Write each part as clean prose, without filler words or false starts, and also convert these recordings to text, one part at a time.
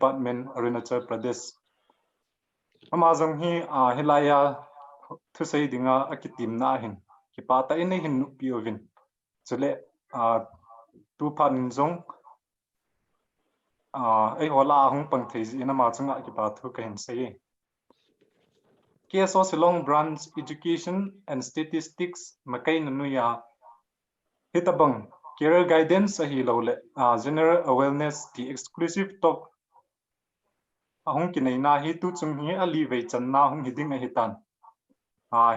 Department, Arunachal Pradesh. Amazong hi hilaya thu sei dinga akitim na hin kipata ine hin nu piovin chule tu pan zong ai hola hung pang thei ina ma chunga kipa thu ka hin sei KSO Shillong branch education and statistics makai nanuya hitabang career guidance hi lole general awareness the exclusive talk ahung kinai na hi tu chung hi ali vei chan na hung hiding a hitan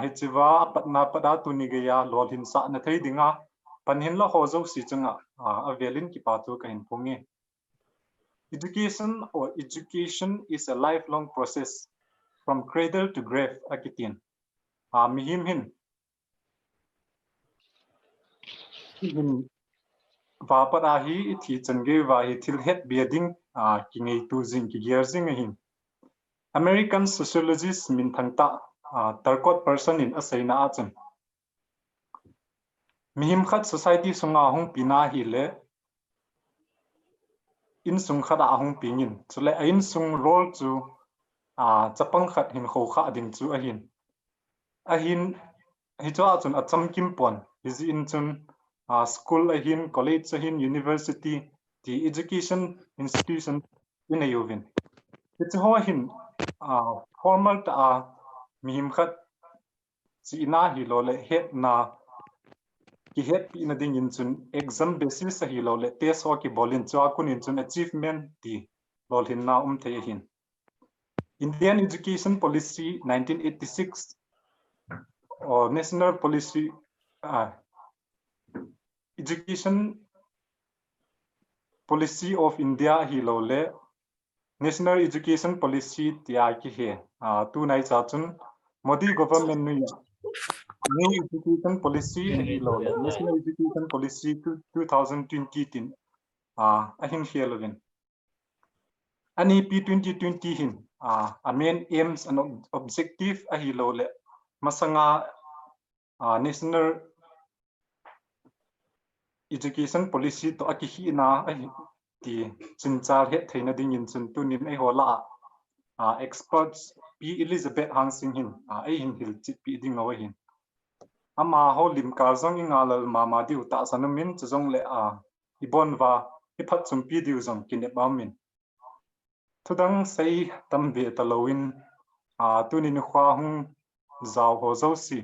hechiwa patna pada tunigaya lolhin sa na thei dinga panhin la hozo si chunga avelin ki patu ka hin pungi education is a lifelong process from cradle to grave akitin mihim hin va pada hi thi change wa hi thil het beading ki ngei tu jing ki gear jing hin American sociologist min thangta tarkot person in asaina achun mihim khat society sunga hung pina hi le in sung khada hung pingin chule ain sung role chu chapang khat hin kho kha ding chu ahin hi cho achun acham kim pon hi in chun school ahin college ahin university the education institution in ayovin it's ho hin formal ta mihim khat chi na hi lo le het na ki het pi na ding in chun exam basis hi lo le test ho ki bolin cha kun in chun achievement ti lol hin na the hin Indian education policy 1986 or national policy education policy of India hi lo le national education policy tia ki he tu nai cha chun Modi government nu new education policy hi lo le national education policy 2020 ahin helovin NEP 2020 hin main aims and objective hi lo le masanga national education policy to akihi na ti chinchar he theina ding in chun tunin ai hola experts P Elizabeth Hang Sing hin ai hin hil chi pi ding awa hin ama ho lim kar zong ingalal mama diu ta sanumin chong le ibon wa iphat chum pi diu zong kine bamin thudang sei tam ve talowin tunin khwa hung zaw ho zo si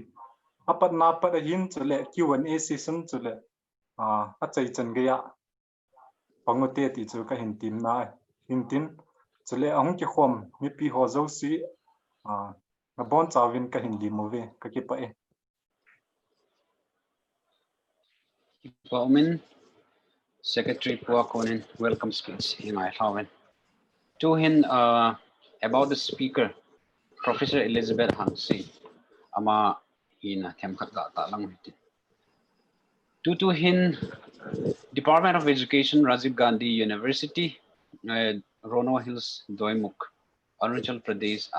apat na pat hin chule Q&A session chule achai chan gaya pangote ti chu ka hin tim na hin tin chule ahung ki khom mi pi ho zo si na bon chawin ka hin limove ka ki pa Bowman, Secretary Puakonin, welcome speech in my Hawen. To him about the speaker, Professor Elizabeth Hansi, ama in Temkat Gata lang. To him, Department of Education, Rajiv Gandhi University, Rono Hills, Doimuk, Arunachal Pradesh,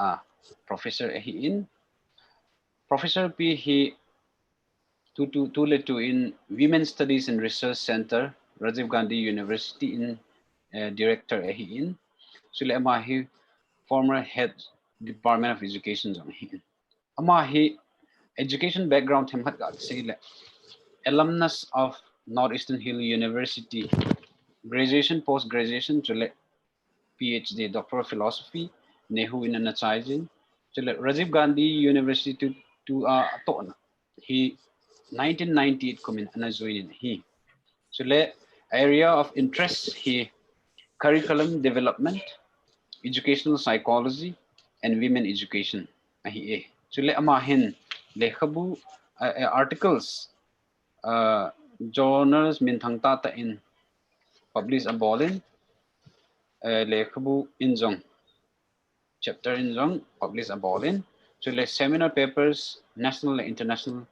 Professor in Professor P. He to in Women's Studies and Research Center, Rajiv Gandhi University in Director in Sule Amahi, former head Department of Education zone hin. Amahi education background hemhat gat say alumnus of Northeastern Hill University, graduation, post-graduation, Chile PhD, Doctor of Philosophy, Nehu in Anachizing, Chile Rajiv Gandhi University to Atona. He 1998 come in Anazoin he. Chile area of interest he curriculum development, educational psychology, and women education. Chile amahin lekhabu articles journals min thangta in publish abolin lekhabu in zong chapter in zong publish abolin so le seminar papers national and international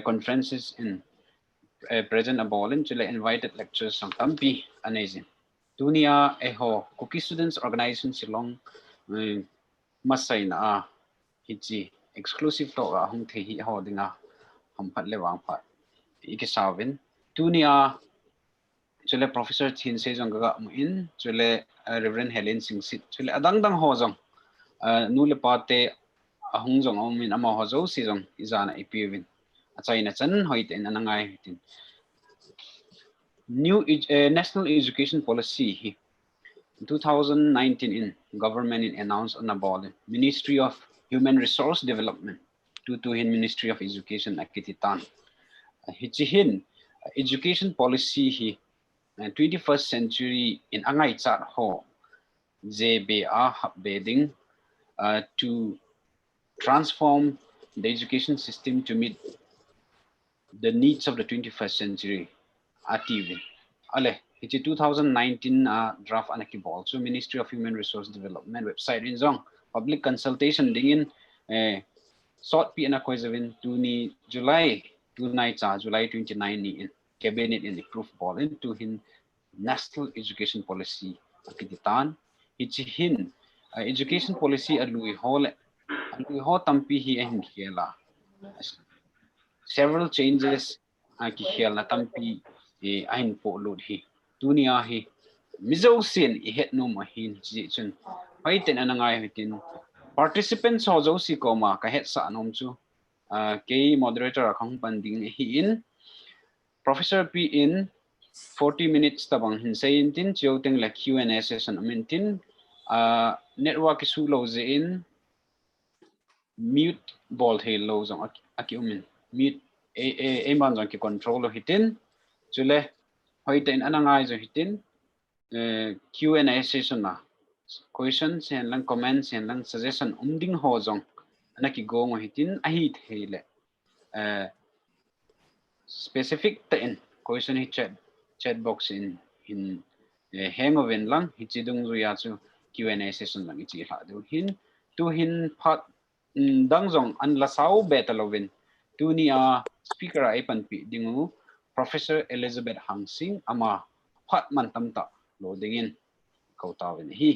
conferences in present abolin so le invited lectures sang tampi anazin dunia eho Kuki students organization Shillong masai na hichi exclusive to hung the hi ho dinga hamphat le wang phat ikisawin dunia chule Professor Chin se jong ga in chule Reverend Helen Singsit chule adang dang ho jong nu le pate ahung jong om min ama ho zo si jong izana ipivin achaina chan hoit en anangai tin new national education policy in 2019 in government in announced on about Ministry of Human Resource Development to hin Ministry of Education akititan hichihin education policy hi 21st century in angai chat ho JBA bedding to transform the education system to meet the needs of the 21st century ativin ale hichi 2019 draft anaki also Ministry of Human Resource Development website in zong public consultation dingin short pi na koizavin tu ni July 29 ni in cabinet in approve ball into hin national education policy akititan hichi hin education policy alui ho tampi hi en hiela several changes ki hiel na tampi ain po load hi dunia hi mizo sin I het no ma hin ji chun haiten anangai hitin participants ho zo si koma ka het sa nom chu ke moderator akhang panding hi in Professor P in 40 minutes tabang hin sayin tin chioteng la Q&A session amintin network isu lo ze in mute ball he lo zong aki umin mute a man zong ki control hitin chule hoiten anangai zo hitin Q&A session na questions and lang comments and lang suggestion umding ho zong anaki go ngo hitin ahit hele specific ta in question hi chat box in hang of in lang hichidung zo ya chu Q&A session lang ichi ha do hin tu hin phat dang zong an la sau betalovin tu ni speaker ai pan pi dingu Professor Elizabeth Hangsing ama phat man tamta lo dingin kautawin hi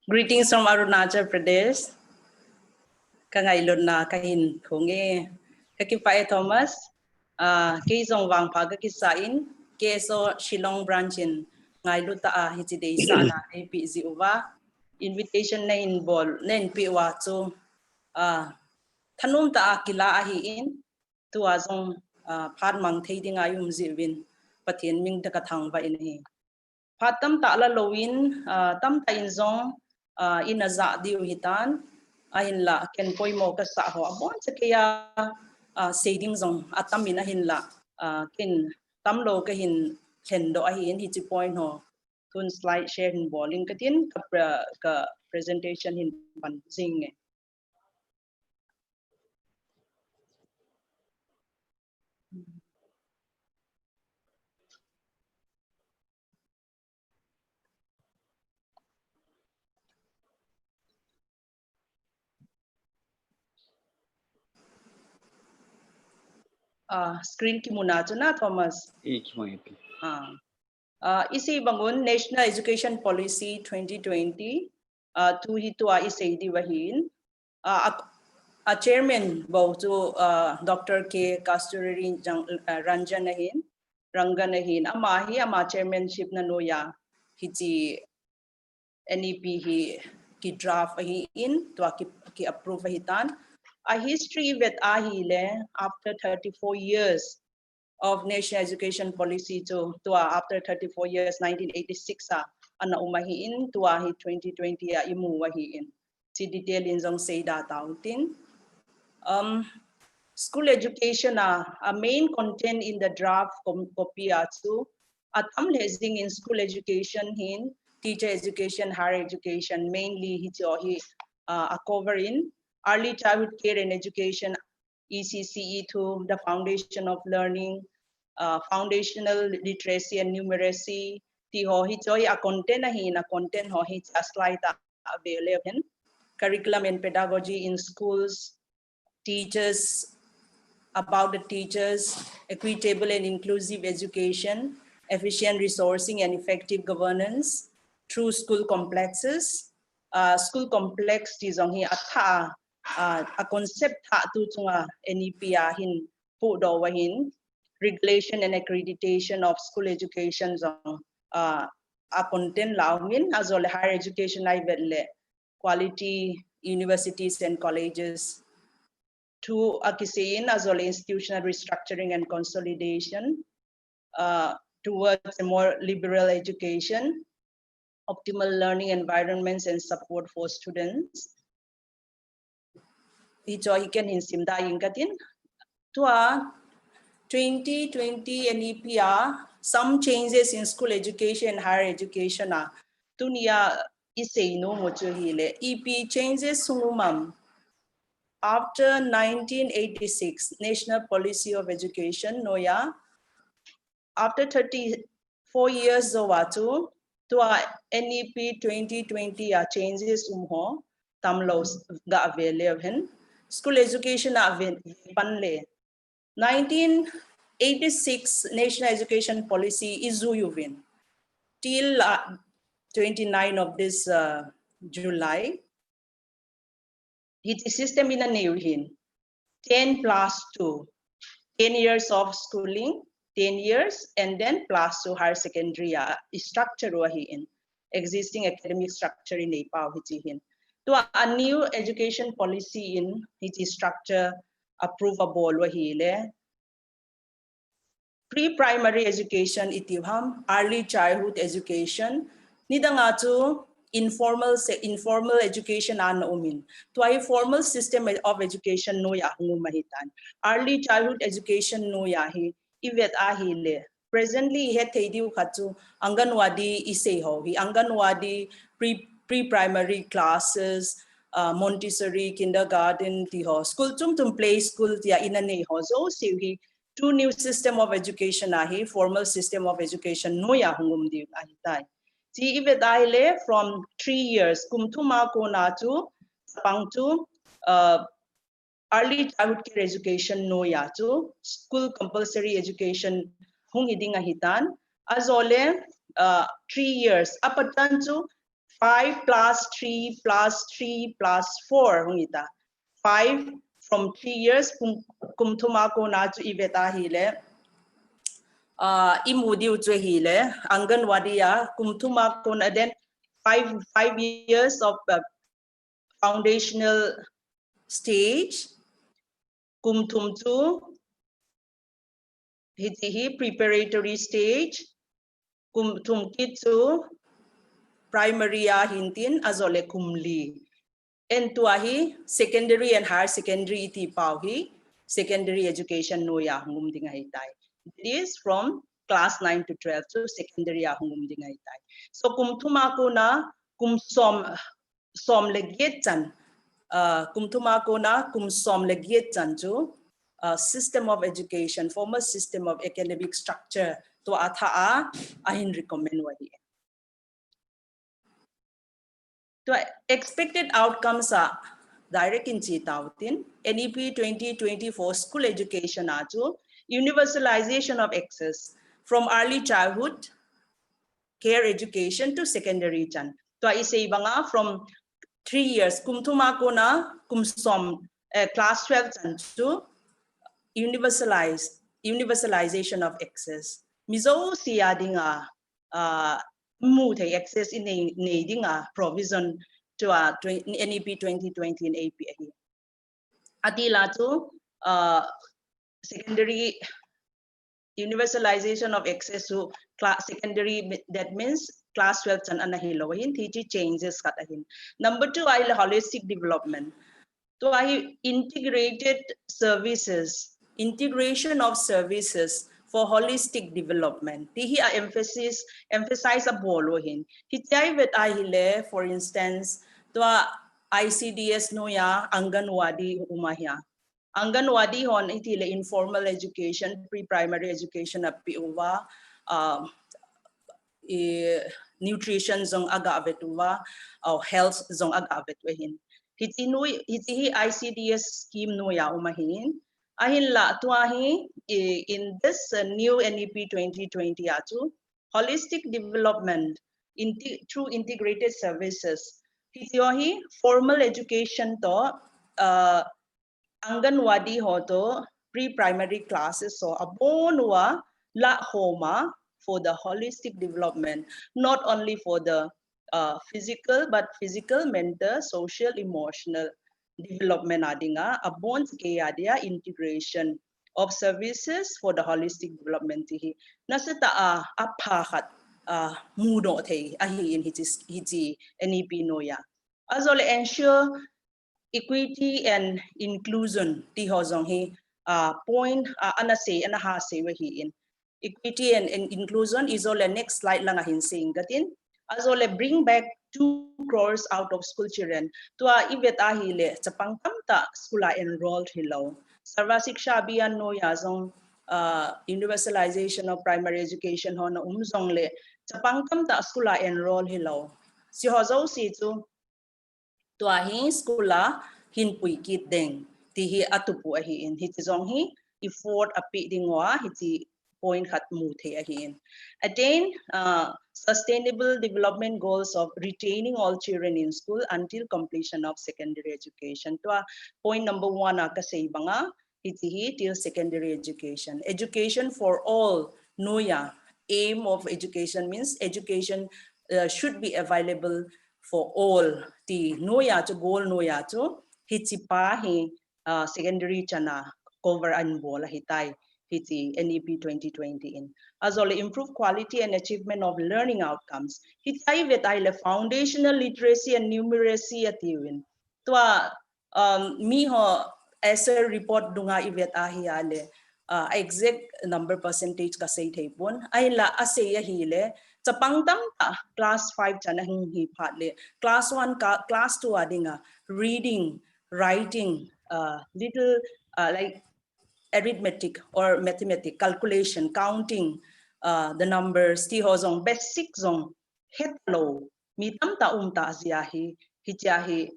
greetings from Arunachal Pradesh kangailon na kahin khonge kakipai Thomas ke zong wang pha ka kisain ke so Shillong branch in ngailu ta hichidei sana ap ziwa invitation na in ball nen pi wa chu thanum ta kila hi in tu azong phat mang thei ding ayum ziwin pathian ming ta ka thang ba in hi phatam ta la lowin tam ta in zong in aza diu hitan ahin la ken poimo ka sa ho abon chakia saving zong atam in ahin la ken tam lo ka hin ken do ahin hi chi point ho tun slide share hin bowling ka tin ka presentation hin pan jing screen ki muna chuna Thomas isi bangun National Education Policy 2020 tu hitua isi di wahin a chairman bo to Dr. K Kasturi Ranjan nahin ama chairmanship na noya hiji NEP hi ki draft hi in to ki approve hitan a history with ahile after 34 years of national education policy to after 34 years 1986 ana umahiin to hi 2020 imu wahiin si detail in zong say data utin school education a main content in the draft copy to atam lesing in school education hin teacher education higher education mainly hi a cover in early childhood care and education ECCE to the foundation of learning foundational literacy and numeracy ti ho hi choi a content a content ho hi slide available curriculum and pedagogy in schools teachers about the teachers equitable and inclusive education efficient resourcing and effective governance through school complexes school complex ti zong hi a concept tu chunga NEP hin pu do wa hin regulation and accreditation of school education zong a content laumin as well higher education I quality universities and colleges to akisein as well institutional restructuring and consolidation towards a more liberal education, optimal learning environments and support for students. Ito hikan hinsim da yingkatin tua 2020 NEP some changes in school education and higher education tunia isay no mocho hile EP changes sumumam after 1986 National Policy of Education noya after 34 years of watu to NEP 2020 changes tamlo ga available school education panle 1986 National Education Policy is Yuvin till 29 of this July. It is system in a new 10 plus 2, 10 years of schooling, 10 years, and then plus 2 higher secondary structure in existing academic structure in Nepal. To a new education policy in its structure approvable pre-primary education itiham early childhood education nidanga to informal education umin to a formal system of education no ya mahitan early childhood education no ya hi ivet ahile presently he theidiu khatu anganwadi isei ho hi anganwadi pre-primary classes Montessori kindergarten ti ho school tum play school tia inane ho so si two new system of education ahi formal system of education no ya hungum di ahi tai si ivedile from 3 years kumthuma ko na to pang to early childhood care education no ya to school compulsory education hung iding ahitan azole 3 years apatan to 5 plus 3 plus 3 plus 4 hungita 5 from 3 years kumthuma ko na to iveta hile imudi uche hile anganwadi ya kumthuma ko na then 5 years of foundational stage kumthum to hitihi preparatory stage kumthum kitsu primary hintin azole kumli entuahi secondary and higher secondary iti pauhi secondary education no ya hungum dinga hitai it is from class 9 to 12 to secondary hungum dinga hitai so kumthuma ko na som legiet chan kumthuma ko na som legiet chan to system of education formal system of academic structure to atha ahin recommend wahi to expected outcomes are direct in Chitautin, NEP 2024 school education to universalization of access from early childhood care education to secondary chan. To I say banga from 3 years kumthuma ko na kumsom class 12 chan to universalization of access. Mizo siya dinga access in needing a provision to NEP 2020 and APA. Atila to secondary universalization of access to class secondary, that means class 12 and anahilohin, teaching changes katahin. Number 2, I holistic development. So I integrated services, integration of services for holistic development. Tihi emphasize a bolohin. Hitai vet ahile, for instance, to ICDS noya anganwadi umahya. Anganwadi hon itile informal education, pre-primary education api uwa, nutrition zong agavet uwa, health zong agavet wehin. Hitihi ICDS scheme noya umahin. Ahin la tuahi in this new NEP 2020 atu holistic development through integrated services. Hitiohi formal education to anganwadi ho to pre-primary classes so abonwa la homa for the holistic development, not only for the physical, but physical, mental, social, emotional development adinga abon ke adia integration of services for the holistic development hi nasata apakhat mudo the ahi in hiji NEP noya azole ensure equity and inclusion ti hozong hi point anase anaha se we hi in equity and inclusion is all the next slide lang ahin saying gatin azole bring back 2 crores out of school children to ibet ahile chapangtam ta school enrolled hilo sarva siksha abhiyan no ya zong universalization of primary education ho na umzong le chapangtam ta school enroll hilo si hozo si chu to hi school hin pui kit deng ti hi atupu hi in hi zong hi effort api dingwa hi point hat mu the again. Attain sustainable development goals of retaining all children in school until completion of secondary education. To point number 1 kasi banga iti till secondary education. Education for all noya. Aim of education means education should be available for all. Ti noya to goal noya to hitipa hi secondary chana cover and bola hitai. NEP 2020 in as well improve quality and achievement of learning outcomes. Hitai vetai foundational literacy and numeracy at win. Tua mi ho essay report dunga ivet ahiale exact number percentage kasay tapon ay la asaya hile sa pangtam ta class 5 chana hi patle class 1 class 2 adinga reading writing little like arithmetic or mathematics, calculation, counting the numbers, ti hozong basic zong hetlo mitam ta ziahi hijahi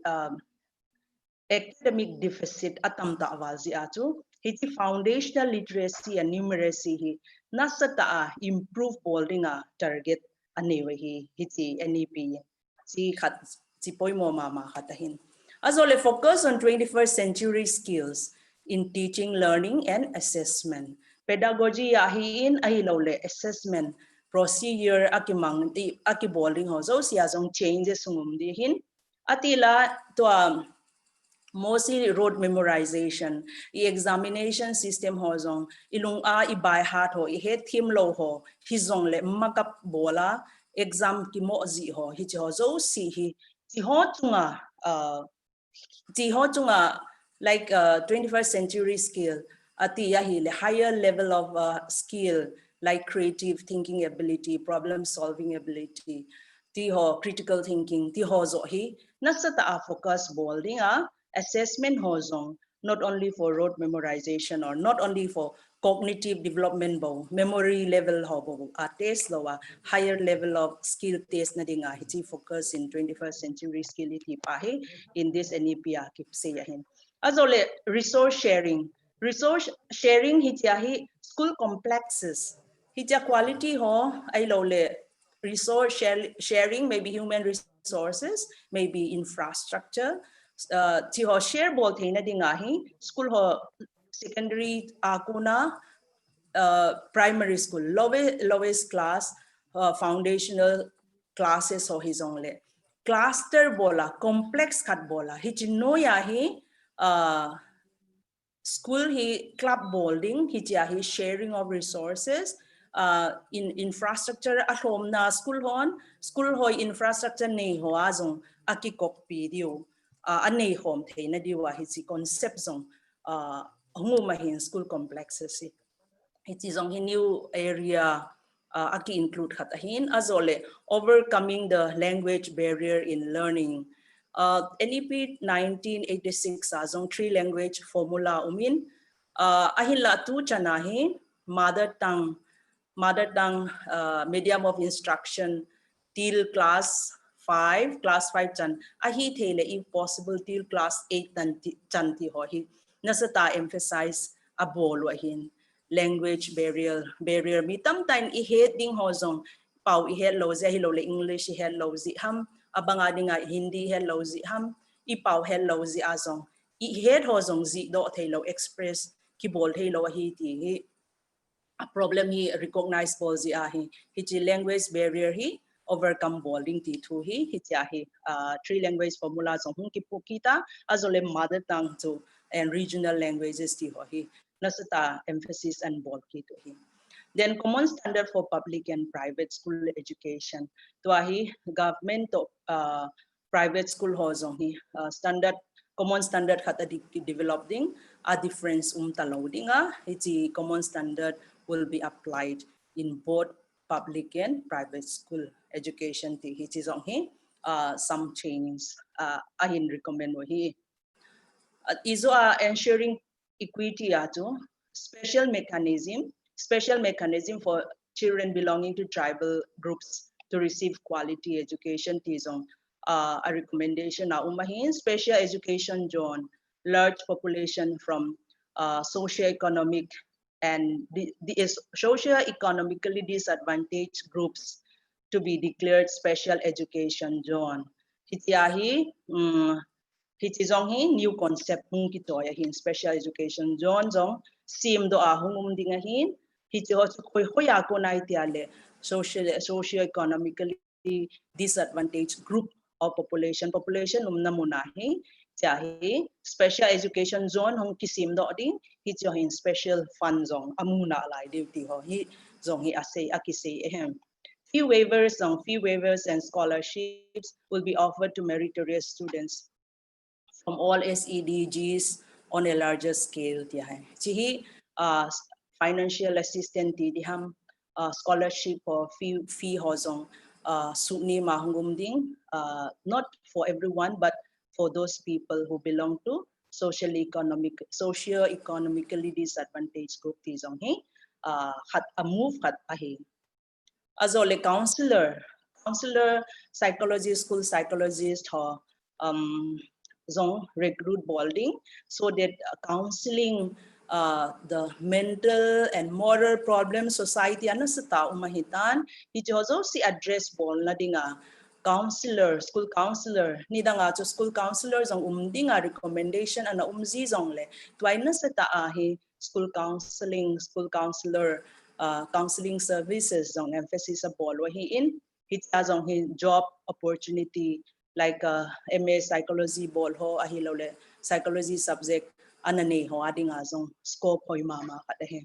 academic deficit atam ta wazi atu hiti foundational literacy and numeracy hi nasata improve holding target anewe hi hiti NEP si khat si poimo mama khatahin azole focus on 21st century skills in teaching, learning, and assessment. Pedagogy yahin ahilole assessment procedure akimang di akiboling hozo siazong changes sumumdihin atila to mostly rote memorization examination system hozong ilung ibai hat ho he thim lo ho hizong le makap bola exam ki mo zi ho hi hozo si hi ti ho chunga like 21st century skill ati yahi higher level of skill like creative thinking ability, problem solving ability, ti ho critical thinking ti ho zo hi nasata focus bolding assessment ho zong not only for rote memorization or not only for cognitive development bo memory level ho bo test lo higher level of skill test na dinga hi focus in 21st century skill ti pa hi in this NEP kip se yahin azole resource sharing hijahi school complexes hija quality ho ai lole resource sharing maybe human resources maybe infrastructure ti ho share bol theina dinga hi school ho secondary akuna primary school lowest class foundational classes ho hizongle cluster bola complex khat bola hijno ya hi school hi club building hi sharing of resources in infrastructure atom na school ho infrastructure nei ho azong akikok video anei hom theina diwa hi concept zong hunguma hin school complexes it is on new area aki include khatahin azole overcoming the language barrier in learning NEP 1986 azong 3 language formula umin ahila tu chanahi mother tongue medium of instruction till class 5 chan ahi thele if possible till class 8 chan ti ho hi nasata emphasize abolo hin language barrier mi tam time I heading hozong pau I hello ze hello le English hello zi ham abanga dinga Hindi hello zi ham I pau hello zi azong I head hozong zi do thailo express ki bol he lo hi ti hi a problem hi recognize bol ji a hi language barrier hi overcome bolding ti thu hi hi three language formula song hung ki pukita azole mother tongue to and regional languages ti ho hi nasata emphasis and bol ki to hi. Then common standard for public and private school education to hi government to private school ho zong hi standard common standard khata developing a difference taloding iti common standard will be applied in both public and private school education ti hi zong hi some changes ahin recommend hi iso ensuring equity to special mechanism for children belonging to tribal groups to receive quality education tizong a recommendation na umahin special education zone large population from socio-economic and the socio-economically disadvantaged groups to be declared special education zone hitiahi hi new concept hung ki toya hin special education zone zong sim do hungum dinga hin hi koi hoya ko nai tiale socio-economically disadvantaged group of population namuna hi chahi special education zone hung ki sim do ding hi hin special fund zong amuna lai duty ho hi zong hi ase akise ehem fee waivers and scholarships will be offered to meritorious students from all SEDGs on a larger scale. Chihi financial assistance diham scholarship or fee hozong suni mahungum ding not for everyone but for those people who belong to socio-economically disadvantaged group tizong hi hat a move hat ahi azole counselor psychologist school psychologist or zong recruit bolding so that counseling the mental and moral problems society anasata umahitan hijozo si address bol na dinga school counselor nidanga to school counselor zong umdinga recommendation ana umzi zong le twaina sa ahi school counselor counseling services zong emphasis sa bol wa hi in hita zong hi job opportunity like MA psychology bol ho ahilole psychology subject anane ho ading azong scope hoi mama katahe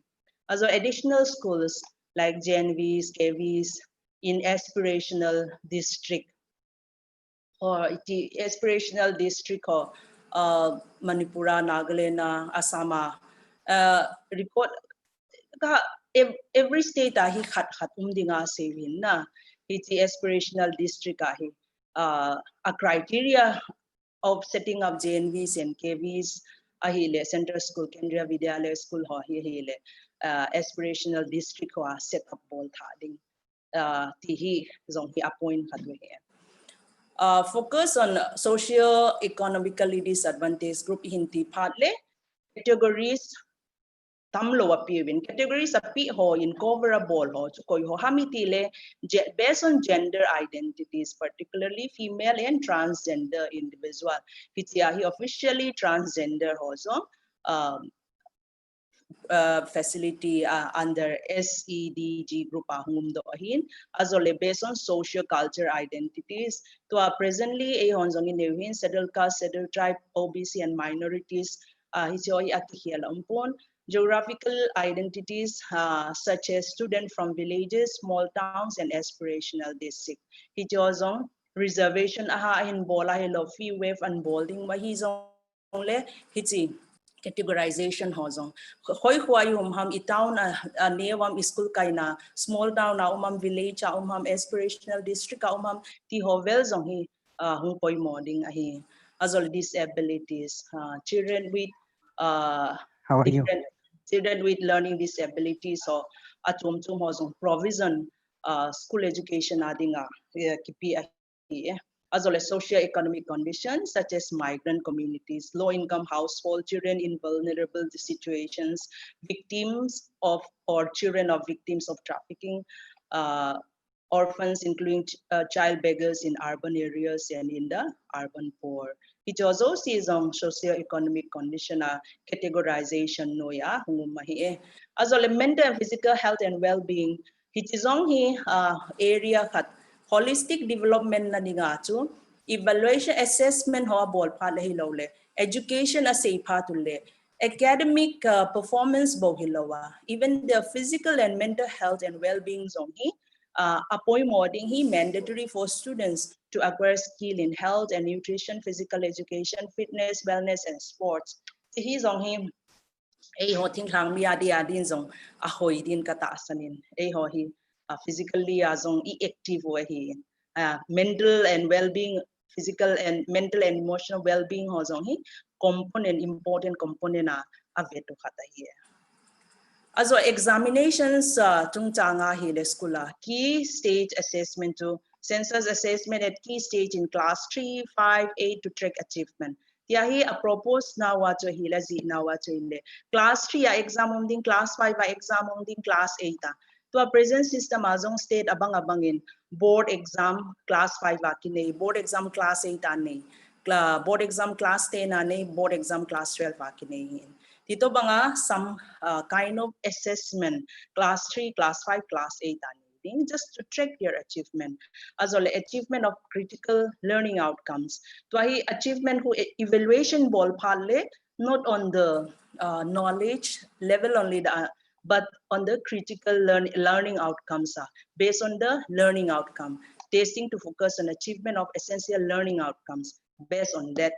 also additional schools like JNVs KVs in aspirational district or the aspirational district or Manipura Nagaland Assama report every state hi khat dinga sevin na iti aspirational district ahi a criteria of setting up JNVs and KVs ahile center school Kendriya Vidyalaya school ho ahile aspirational district ho set up bol thading ti hi zong hi appoint khatwe focus on socio-economically disadvantaged group hinti phatle categories tamlo appearing categories api ho in coverable ho koi ho hamitile based on gender identities particularly female and transgender individual hitiahi officially transgender ho so facility under SEDG group ahum do ahin azole based on socio culture identities to presently a honjong in nevin scheduled caste scheduled tribe OBC and minorities hichoi akihial ampon geographical identities such as students from villages, small towns, and aspirational districts. Hijozong reservation aha in bola hilo fee wave and bolding mahizong le hichi categorization hozong. Hoi huai ham itown newam school kaina small town village aspirational district ti hovel zong hi hung poi moding ahi azol disabilities children with How are you? Children with learning disabilities or atum hozong provision school education adinga kipi as well as socio-economic conditions such as migrant communities, low-income household, children in vulnerable situations, victims of or children of victims of trafficking, orphans, including child beggars in urban areas and in the urban poor. It also sees on socio-economic condition categorization no ya hungumahi as well mental and physical health and well-being. It is on area holistic development na ningachu evaluation assessment ho bol palahi lole education as a patule academic performance bohilawa even the physical and mental health and well-being zone appointing mandatory for students to acquire skill in health and nutrition, physical education, fitness, wellness, and sports. He's on him. Ho ting hang mi adi adin zong ahoy din kata sanin. Ho he physically azong active wa he mental and well-being, physical and mental and emotional well-being ho zong he component important component aveto kata here. Also examinations tung changa hile skula key stage assessment to census assessment at key stage in class 3, 5, 8 to track achievement. Tiahi a propose na wacho hila zi na wacho hile class 3 exam ding class 5 exam ding class 8 to a present system azong state abang abangin board exam class 5 akine board exam class 8 ane board exam class 10 ane board exam class 12 akine. Dito banga some kind of assessment class 3, class 5, class 8 needing just to track your achievement as well achievement of critical learning outcomes. To achievement who evaluation ball palle not on the knowledge level only but on the critical learning outcomes based on the learning outcome. Testing to focus on achievement of essential learning outcomes based on that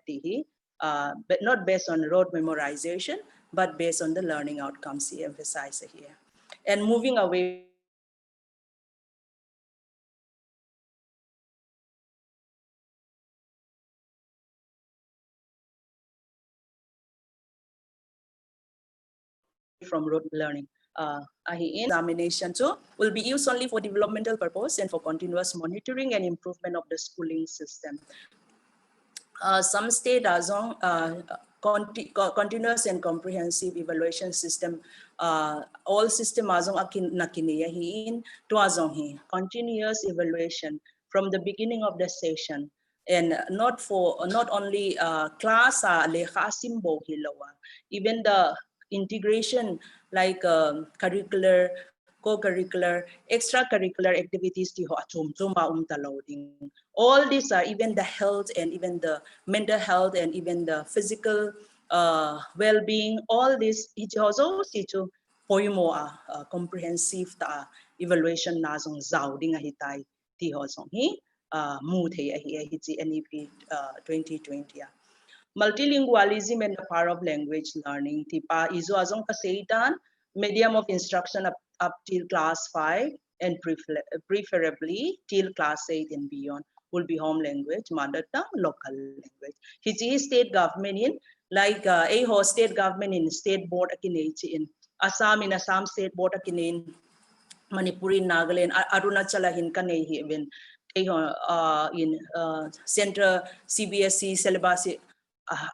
but not based on rote memorization, but based on the learning outcomes he emphasizes here. And moving away from rote learning. Examination too will be used only for developmental purpose and for continuous monitoring and improvement of the schooling system. Some state azong continuous and comprehensive evaluation system all system azong nakiniyahin to azong hi continuous evaluation from the beginning of the session and not only class leha simbo hilawa even the integration like curricular, co-curricular, extracurricular activities all these are even the health and even the mental health and even the physical well-being, all this it also to poimo comprehensive evaluation na zong zao ding hitai ti ho zong hi mu the hi NEP 2020 multilingualism and the power of language learning tipa izo azong kaseitan medium of instruction up till class 5 and preferably till class 8 and beyond will be home language, mother tongue, local language. His state government in like state government in state board in Assam in Assam state board in Manipur in Nagaland, Arunachal in Kanei even in central CBSE syllabus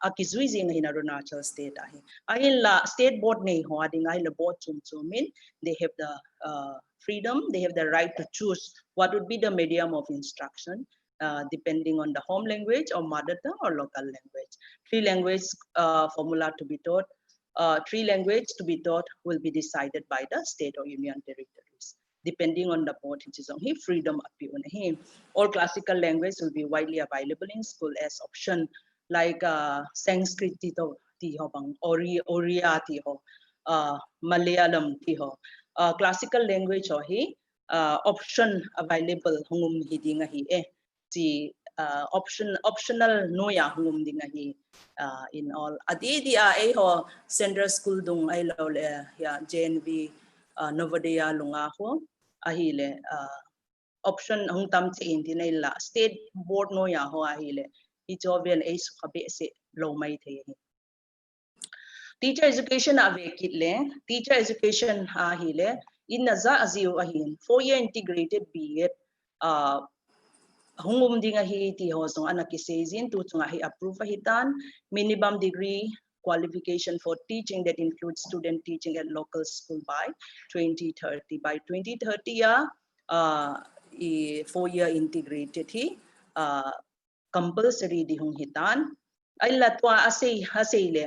akizwizing in Arunachal state la state board nei ho ading la board mean they have the freedom, they have the right to choose what would be the medium of instruction depending on the home language or mother tongue or local language. Three language formula to be taught, three language to be taught will be decided by the state or union territories depending on the board which is on his freedom appeal him. All classical language will be widely available in school as option like Sanskrit tiho bang Oriya tiho Malayalam tiho classical language or he option available hungum hidinga hi the optional noya hungum dinga hi in all adi dia ho central school dung ai lo le ya JNV Novodaya lunga ho ahile option hung tam chin dinai la state board noya ho ahile Itovian ace se low mai the. Teacher education avekile, teacher education hile, in naza azio ahin, 4-year integrated BEd hungum dinga hi ti hosong anakisezin tu tunga hi approve hitan, minimum degree qualification for teaching that includes student teaching at local school by 2030. By 2030 4-year integrated hi compulsory di hung hitan ay latwa asay le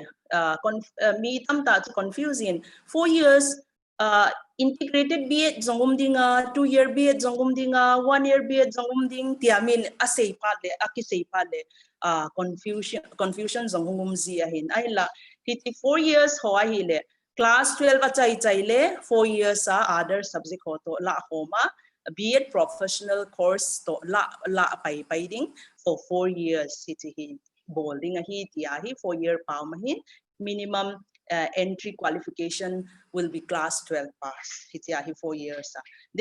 mi tam ta confusing 4 years integrated BEd zongum dinga 2-year BEd zongum dinga 1-year BEd zongum ding tiamin asay pale akisay pale confusion zongum zi ahin ay la hiti 4 years ho ahile class 12 achai chaile 4 years other subject ho to la homa BEd professional course to la pai ding for 4 years hiti hi bolding hi tia hi 4 year pa mahin minimum entry qualification will be class 12 pass hiti hi 4 years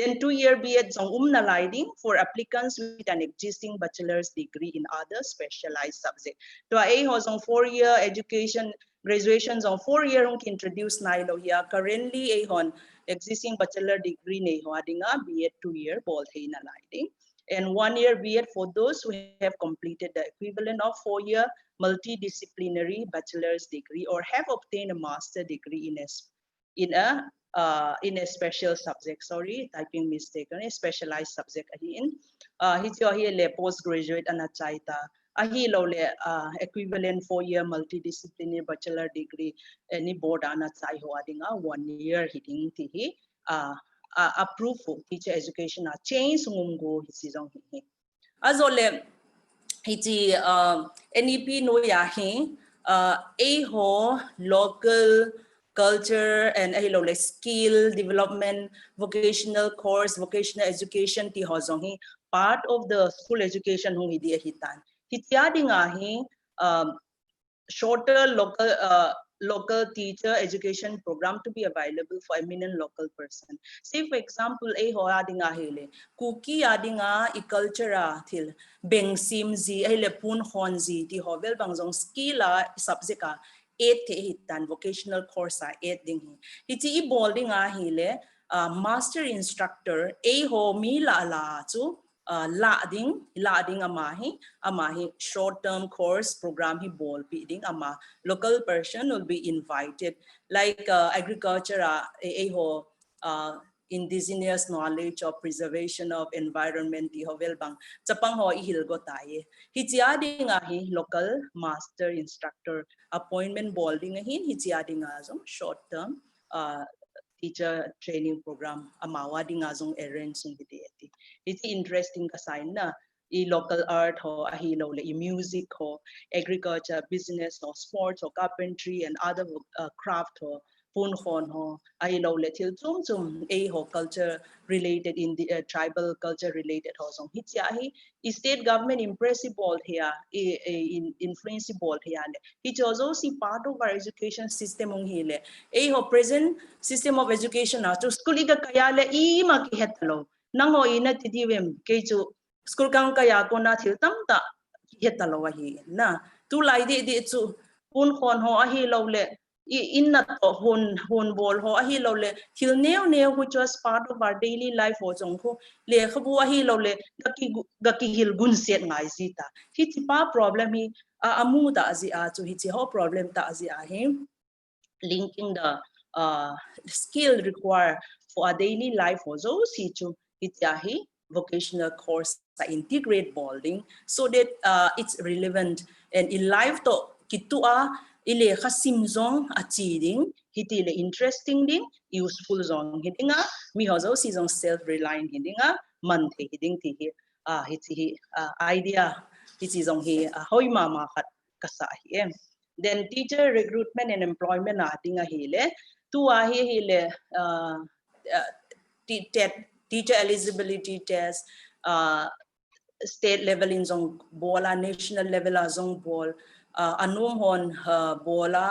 then 2-year BEd zong na lighting for applicants with an existing bachelor's degree in other specialized subject to a ho zong 4-year education graduations on 4 year ong introduce na ilo here currently a hon existing bachelor degree ne ho adinga BEd 2-year bol hey na lighting and 1-year BEd for those who have completed the equivalent of 4-year multidisciplinary bachelor's degree or have obtained a master degree in a special subject. Sorry, typing mistake. A specialized subject ahin. Hityo hi le postgraduate anachaita. Ahi lo le equivalent 4-year multidisciplinary bachelor degree ni board anachai ho adinga 1 year hitting tihi approve for teacher education change ngumgo hisizong hi. Azole hiti NEP no ya hi a ho local culture and a lo skill development vocational course vocational education ti ho zong hi part of the school education hong idi hitan hitia dinga hi shorter local teacher education program to be available for eminent local person. Say for example, a ho adinga hele Kuki adinga I culture til beng sim zi a le pun hon zi ti hovel bangzong skill subject 8 te hitan vocational course 8 ding hiti I bolding hele master instructor a ho mi la chu la ding amahi short term course program hi bol pi ding ama local person will be invited like agriculture a ho indigenous knowledge of preservation of environment ti ho welbang chapang ho I hilgo taye hi chia ding hi local master instructor appointment bol ding hi chia ding azong short term teacher training program amawa ding azong arrange sung hiti it's interesting ka sign na I local art ho ahi lo le I music ho agriculture business ho sports ho carpentry and other craft ho pun hon ho ahi lo le til zum a ho culture related in the tribal culture related ho song hitya hi state government impressive ball here in influence ball here it also see part of our education system ong hele a ho present system of education to school iga kaya le I ma ki hetlo nang ho ina tidiwem ke chu school kang kaya ko na thil tam ta hetalo wa hi na tu lai di chu pun khon ho a hi lo le in na to hon bol ho a hi lo le thil neo which was part of our daily life ho chong ko le khabu a hi lo le gaki hil gun set ngai zita hi ti pa problem hi amu da azi a chu hi chi ho problem ta azi a hi linking the skill required for a daily life also see to itiahi vocational course integrate balding so that it's relevant and in life to kitua ile khasim zong achieving hitile interesting ding useful zong hidinga mi hozo si zong self reliant hidinga man the hiding ti hiti idea hiti zong hi hoi mama khat kasa hi then teacher recruitment and employment adinga hele tu hele teacher eligibility test state level in zong bola national level zong bol anum hon bola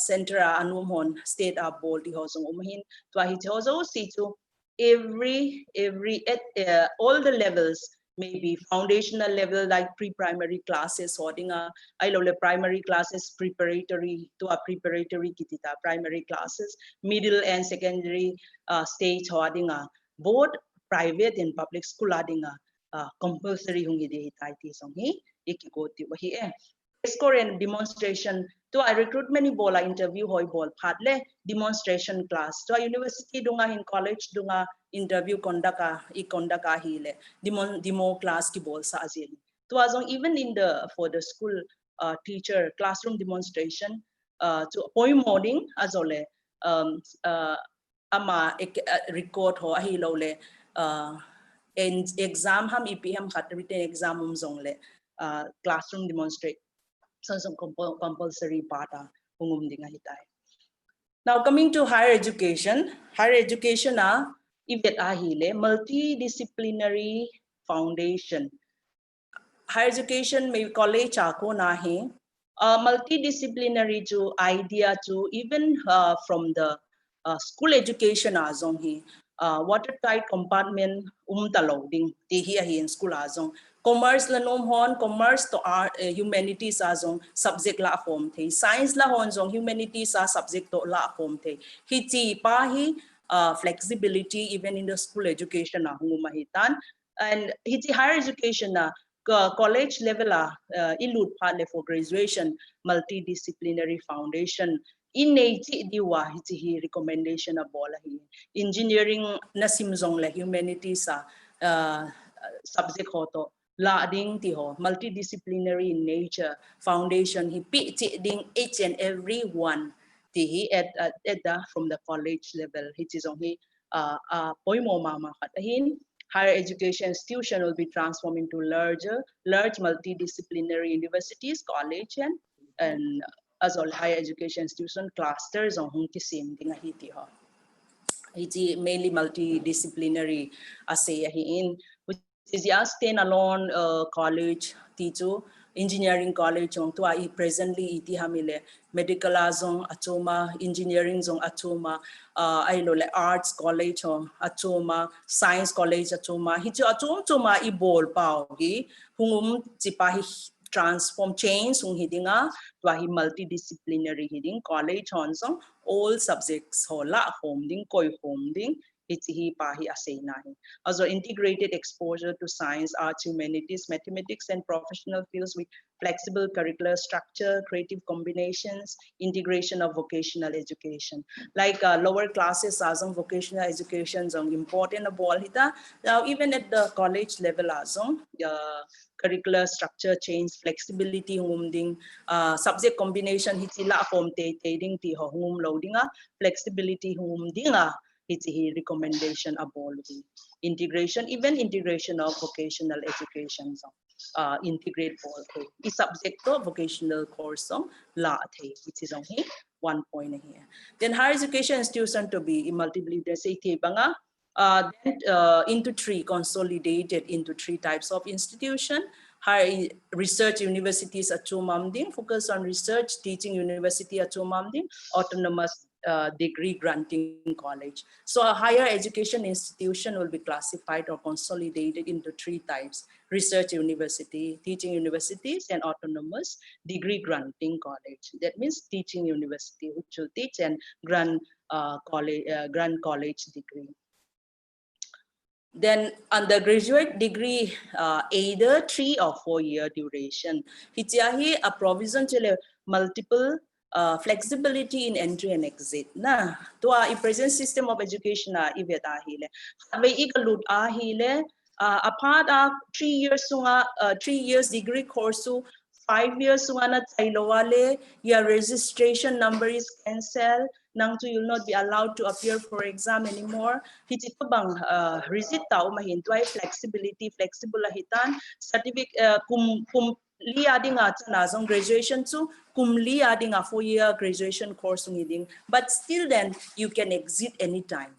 center anum hon state bol di hozong umhin to hi hozo si to every all the levels maybe foundational level like pre-primary classes holding I love primary classes preparatory to a preparatory kitita primary classes middle and secondary stage holding both private and public school holding compulsory hungi de taiti song hi ikiko ti wa hi score and demonstration to a recruitment bola interview hoy bol phatle demonstration class to a university dunga in college dunga interview conduct hi le demo class ki bol sa azil to azong even in the for the school teacher classroom demonstration to point morning azole ama record ho hi lo le and exam ham ipm khat written exam zong le classroom demonstrate some compulsory part hungum dinga hitai. Now coming to higher education ibet ahile multidisciplinary foundation. Higher education may college ako nahi multidisciplinary to idea to even from the school education azong hi watertight compartment taloding ti hi in school azong commerce la nom hon commerce to art humanities azong subject la form the science la hon zong humanities a subject to la form the hi chi pa hi flexibility even in the school education na hungumahitan and hi chi higher education na college level ilut part for graduation multidisciplinary foundation in diwa hi recommendation bola hi engineering na simzong la humanities subject hoto la ding ti ho multidisciplinary in nature foundation hi pi ding each and every one ti hi at the from the college level hi chi zong hi poimo mama khatahin higher education institution will be transformed into large multidisciplinary universities college and as all higher education institution clusters on hung ki sim ding hi ti ho iti mainly multidisciplinary ase in which is the standalone college titu engineering college on to presently iti hamile medical azong atoma engineering zong atoma ai lo le arts college on atoma science college atoma hitu atoma I bol pau gi hungum chipahi transform change hung hidinga to hi multidisciplinary hiding college on song all subjects hola home ding koi home ding it's hi pa hi ase nahi also integrated exposure to science arts humanities mathematics and professional fields with flexible curricular structure creative combinations integration of vocational education like lower classes azong vocational education zong important ball hita now even at the college level azong curricular structure change flexibility humding subject combination hitila form te ding ti hum loadinga flexibility humdinga it's a recommendation about integration even integration of vocational education integrate all the subject to vocational course la the which is only 1 point here then higher education institution to be multidisciplinary banga then into three consolidated into three types of institution higher research universities at Chumamding focus on research teaching university at Chumamding autonomous degree granting college. So a higher education institution will be classified or consolidated into three types: research university, teaching universities, and autonomous degree granting college. That means teaching university which will teach and grant college degree. Then undergraduate degree either 3 or 4 year duration. Hichiahi a provision to multiple flexibility in entry and exit na to a present system of education ivet ahile vai ikalut ahile apart 3 years sunga 3 years degree course 5 years sunga na tailowale your registration number is cancelled nang to you'll not be allowed to appear for exam anymore hiti to bang visit tao mahintwai flexibility flexible hitan certificate kum li ading nazong graduation to kum li ading 4 year graduation course ngiding but still then you can exit anytime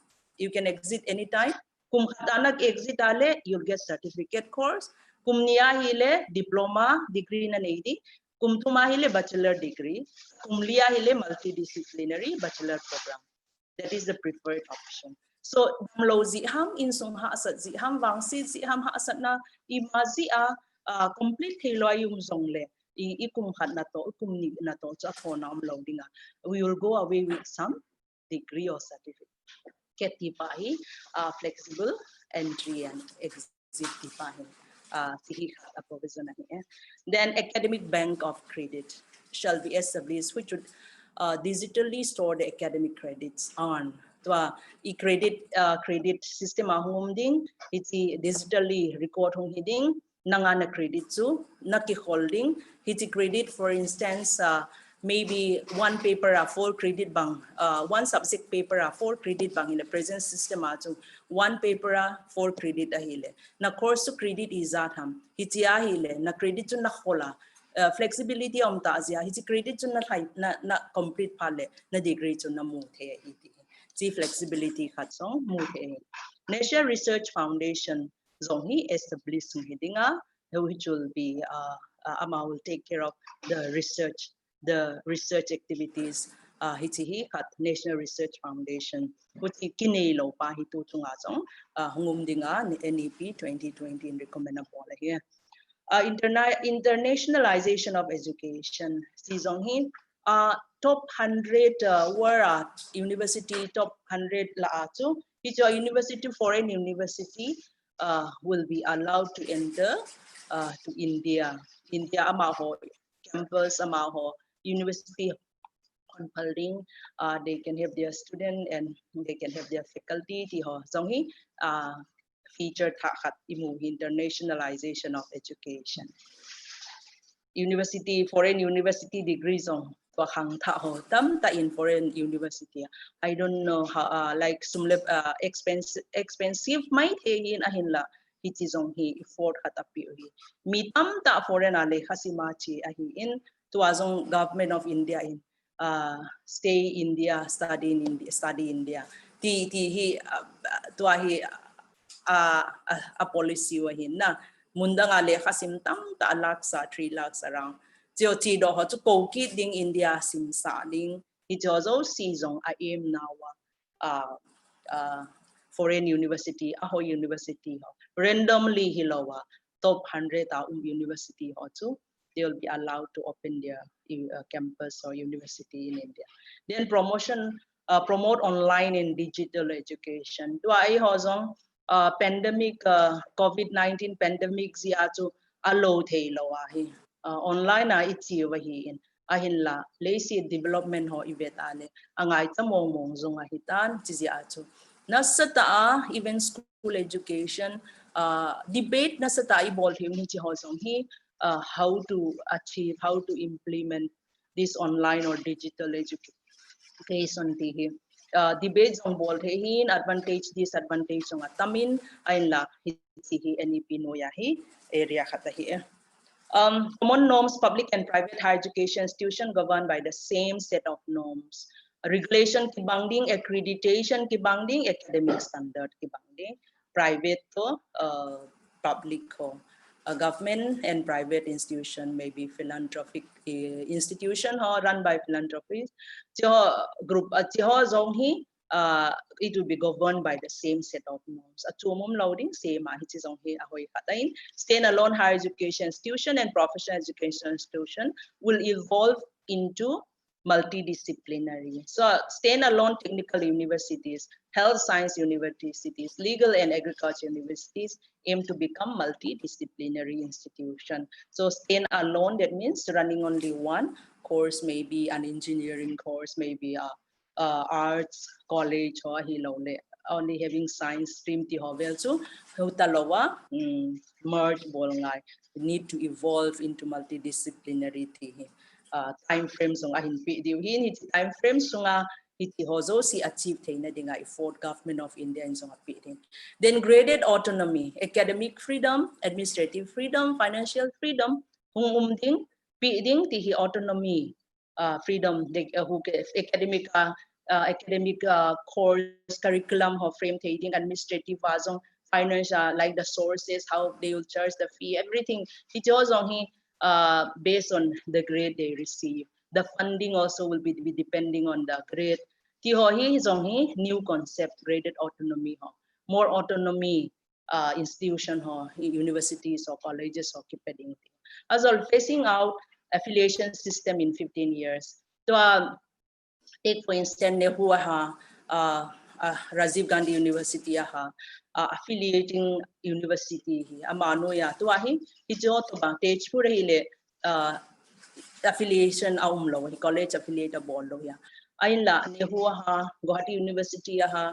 kum khatanag exit ale you'll get certificate course kum niya hile diploma degree na neidi kum tumahile bachelor degree kum liya hile multidisciplinary bachelor program that is the preferred option so lo zi ham in sung ha asat zi ham wang si zi ham ha asat na imazi complete thelo yung zongle ikum khat na to ikum ni na to cha phone am loading we will go away with some degree or certificate tipai flexible entry and exit tipai Then academic bank of credit shall be established, which would digitally store the academic credits on. Credit system ding iti digitally record hiding nangana credit to naki holding hiti credit, for instance, maybe one paper 4 credit bang, one subject paper 4 credit bang in the present system to one paper 4 credit ahile na course to credit is that hiti ahile na credit to na hola flexibility om ta azia hiti credit to na complete pale na degree to na muthe hiti flexibility song National Research Foundation zongi established hidinga, which will be Ama will take care of the research activities. Hitihi kat National Research Foundation, which kinelo pa hitu tunga zong hungumdinga NEP 2020 recommendable here. Internationalization of education. Sizonghi top 100 were university top 100 la atu. Each university, foreign university, will be allowed to enter to India. India amaho campus amaho university compelling. They can have their student and they can have their faculty. Tiho zonghi feature thakat imu internationalization of education. University, foreign university degrees on in foreign university. I don't know how like some expensive might in ahinla it is on he effort hatapi mitam ta foreign ale hasimachi ahi in tuazong government of India in stay India, study India. He tuahi a policy wahin na mundang ale kasim tam ta laksa 3 lakhs around jo ti do ho to koki ding India sim sa ding it also season a aim now foreign university a ho university ho randomly hilowa top 100 university ho to they will be allowed to open their campus or university in India. Then promote online and digital education. Do I hozong pandemic COVID-19 pandemic zia to allow thelo ahi online na iti wahin ahin la lazy development ho ibetale angay tamong zong ahitan zia to nasata even school education debate nasata ibol him ni hozong hi how to achieve, how to implement this online or digital education. Debates on both advantage, disadvantage on atamin, ayn la hitihi NEP no yahi area katahi. Common norms, public and private higher education institution governed by the same set of norms. Regulation kibangding, accreditation kibangding, academic standard kibangding, private ko, public ko. Government and private institution, maybe philanthropic institution or run by philanthropists. Group it will be governed by the same set of norms. Loading same standalone higher education institution and professional education institution will evolve into multidisciplinary. So standalone technical universities, health science universities, legal and agriculture universities aim to become multidisciplinary institution. So standalone, that means running only one course, maybe an engineering course, maybe a arts college or only having science stream so merge bolngai need to evolve into multidisciplinary time frames on time frames iti hozo si achieve na dinga effort government of India in song then graded autonomy, academic freedom, administrative freedom, financial freedom ding ding tihi autonomy freedom academic course curriculum or frame taking administrative wazong financial like the sources how they will charge the fee everything it was on based on the grade they receive. The funding also will be depending on the grade. Tihohi is on new concept graded autonomy. More autonomy institution universities or colleges or keeping. As well phasing out affiliation system in 15 years. So take for instance Rajiv Gandhi University affiliating university hi amano ya to ahi ijo to bang stage pura hi le affiliation lo college affiliate bol lo ya ain la ne huwa ha Guwahati University ha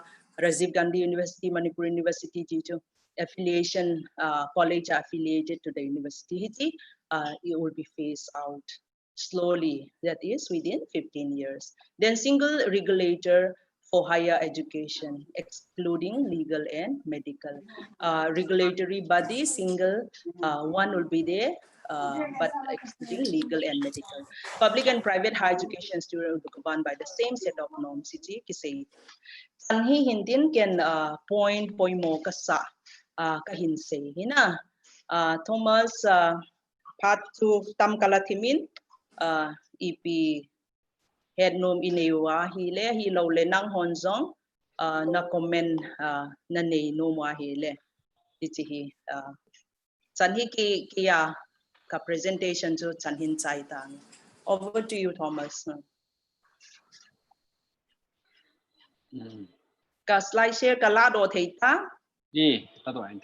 Rajiv Gandhi University Manipur University ji jo affiliation college affiliated to the university it will be phased out slowly, that is within 15 years. Then single regulator for higher education, excluding legal and medical. Regulatory body, single one will be there, but excluding legal and medical. Public and private higher education students will be governed by the same set of norms. Sanhi hindin can point mo kasa kahinse hina Thomas part to tam kalatimin ipi head nom inewa hile hilo le nang honzong na comment na ne no wa hile itihi sanhi ki ka presentation to sanhin chai tang. Over to you, Thomas. Ka slide share ka la do thei ta Ji ta do anh